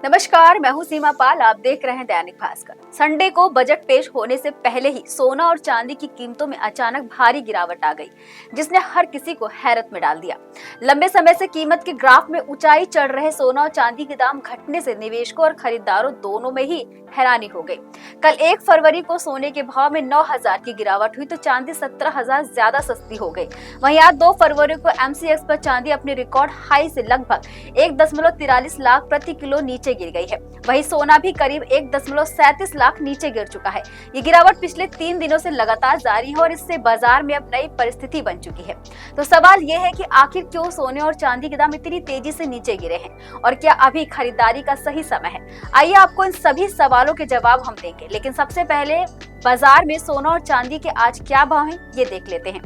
नमस्कार, मैं हूं सीमा पाल। आप देख रहे हैं दैनिक भास्कर। संडे को बजट पेश होने से पहले ही सोना और चांदी की कीमतों में अचानक भारी गिरावट आ गई, जिसने हर किसी को हैरत में डाल दिया। लंबे समय से कीमत के ग्राफ में ऊंचाई चढ़ रहे सोना और चांदी के दाम घटने से निवेशकों और खरीदारों दोनों में ही हैरानी हो गई। कल 1 फरवरी को सोने के भाव में 9,000 की गिरावट हुई तो चांदी 17,000 ज्यादा सस्ती हो गई। वहीं आज 2 फरवरी को MCX पर चांदी अपने रिकॉर्ड हाई से लगभग 1.43 लाख प्रति किलो नीचे गिर गई है। वहीं सोना भी करीब 1.37 लाख नीचे गिर चुका है। ये गिरावट पिछले 3 दिनों से लगातार जारी है और इससे बाजार में अब नई परिस्थिति बन चुकी है। तो सवाल ये है कि आखिर क्यों सोने और चांदी के दाम इतनी तेजी से नीचे गिरे हैं और क्या अभी खरीदारी का सही समय है? आइए आपको इन सभी सवालों के जवाब हम देंगे, लेकिन सबसे पहले बाजार में सोना और चांदी के आज क्या भाव हैं ये देख लेते हैं।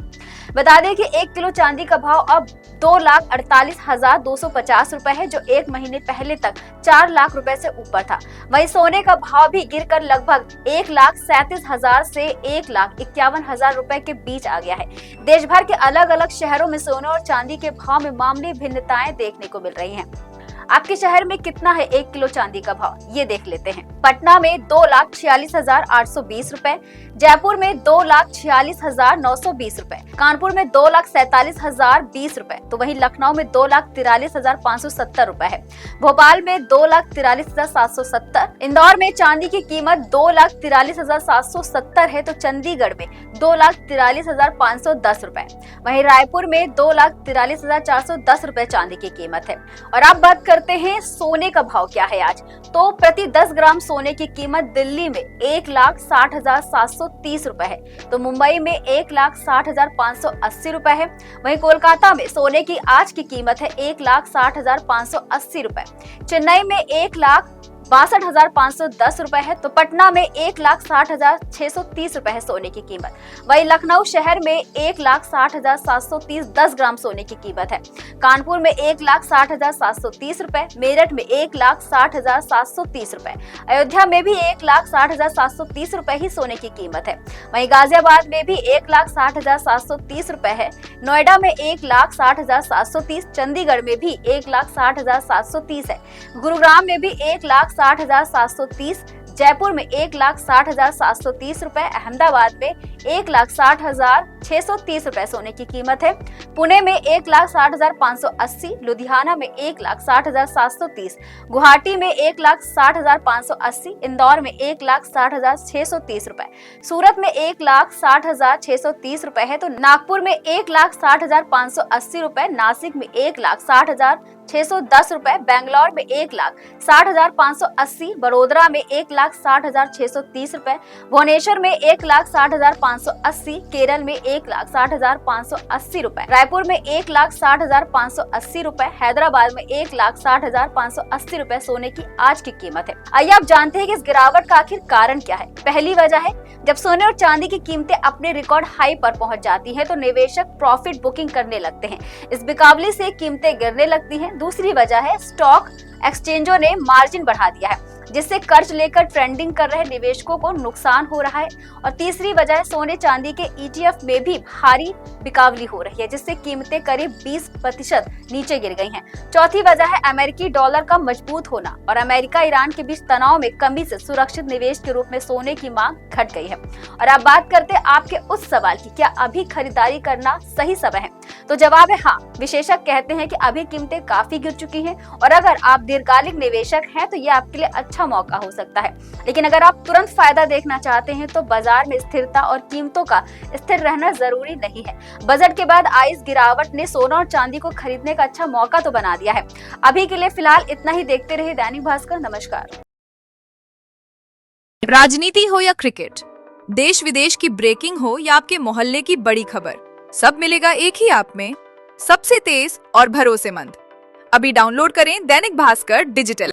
बता दें कि 1 किलो चांदी का भाव अब 2,48,250 रुपए है, जो 1 महीने पहले तक 4 लाख रुपए से ऊपर था। वहीं सोने का भाव भी गिरकर लगभग 1,37,000 से 1,51,000 रुपए के बीच आ गया है। देश भर के अलग अलग शहरों में सोने और चांदी के भाव में मामूली भिन्नताएं देखने को मिल रही हैं। आपके शहर में कितना है 1 किलो चांदी का भाव, ये देख लेते हैं। पटना में 2,46,820 रुपए, जयपुर में 2,46,920 रुपए, कानपुर में 2,47,020 रुपए, तो वहीं लखनऊ में 2,43,570 रुपए है। भोपाल में 2,43,770, इंदौर में चांदी की कीमत 2,43,770 है, तो चंडीगढ़ में 2,43,510 रुपए, वहीं रायपुर में 2,43,410 रुपए चांदी की कीमत है। और अब बात करते हैं सोने का भाव क्या है आज। तो प्रति 10 ग्राम सोने की कीमत दिल्ली में 1,60,730 रुपए है, तो मुंबई में 1,60,580 रुपए है। वहीं कोलकाता में सोने की आज की कीमत है 1,60,580 रुपए, चेन्नई में 1,62,510 रुपए है, तो पटना में 1,60,630 रुपए है सोने की कीमत। वहीं लखनऊ शहर में 1,60,730 10 ग्राम सोने की कीमत है। कानपुर में 1,60,730 रुपए, मेरठ में 1,60,730 रुपए, अयोध्या में भी 1,60,730 रुपए ही सोने की कीमत है। वहीं गाजियाबाद में भी 1,60,730 रुपए है, नोएडा में 1,60,730, चंडीगढ़ में भी 1,60,730 है, गुरुग्राम में भी 1,60,730, जयपुर में 1,60,730 रुपए, अहमदाबाद में 1,60,630 रुपए सोने की कीमत है, पुणे में 1,60,580, लुधियाना में 1,60,730, गुवाहाटी में 1,60,580, इंदौर में 1,60,630 रुपए, सूरत में 1,60,630 रुपए है, तो नागपुर में 1,60,580 रुपए, नासिक में 1,60,610 रुपए, बेंगलोर में 1,60,580, बड़ोदरा में 1,60,630 रुपए, भुवनेश्वर में 1,60,580, केरल में 1,60,580 रुपए, रायपुर में 1,60,580 रुपए, हैदराबाद में 1,60,580 रुपए सोने की आज की कीमत है। आइए आप जानते हैं कि इस गिरावट का आखिर कारण क्या है। पहली वजह है, जब सोने और चांदी की कीमतें अपने रिकॉर्ड हाई पर पहुंच जाती हैं तो निवेशक प्रॉफिट बुकिंग करने लगते हैं। इस बेकाबुली से कीमतें गिरने लगती हैं। दूसरी वजह है, स्टॉक एक्सचेंजों ने मार्जिन बढ़ा दिया है, जिससे कर्ज लेकर ट्रेडिंग कर रहे निवेशकों को नुकसान हो रहा है। और तीसरी वजह है, सोने चांदी के ETF में भी भारी बिकावली हो रही है, जिससे कीमतें करीब 20% नीचे गिर गई हैं। चौथी वजह है अमेरिकी डॉलर का मजबूत होना और अमेरिका ईरान के बीच तनाव में कमी से सुरक्षित निवेश के रूप में सोने की मांग घट गई है। और अब बात करते हैं आपके उस सवाल की, क्या अभी खरीदारी करना सही समय है? तो जवाब है हाँ। विशेषज्ञ कहते हैं कि अभी कीमतें काफी गिर चुकी हैं और अगर आप दीर्घकालिक निवेशक हैं तो ये आपके लिए अच्छा मौका हो सकता है। लेकिन अगर आप तुरंत फायदा देखना चाहते हैं तो बाजार में स्थिरता और कीमतों का स्थिर रहना जरूरी नहीं है। बजट के बाद आई इस गिरावट ने सोना और चांदी को खरीदने का अच्छा मौका तो बना दिया है। अभी के लिए फिलहाल इतना ही। देखते रहिए दैनिक भास्कर। नमस्कार। राजनीति हो या क्रिकेट, देश विदेश की ब्रेकिंग हो या आपके मोहल्ले की बड़ी खबर, सब मिलेगा एक ही ऐप में, सबसे तेज और भरोसेमंद। अभी डाउनलोड करें दैनिक भास्कर डिजिटल।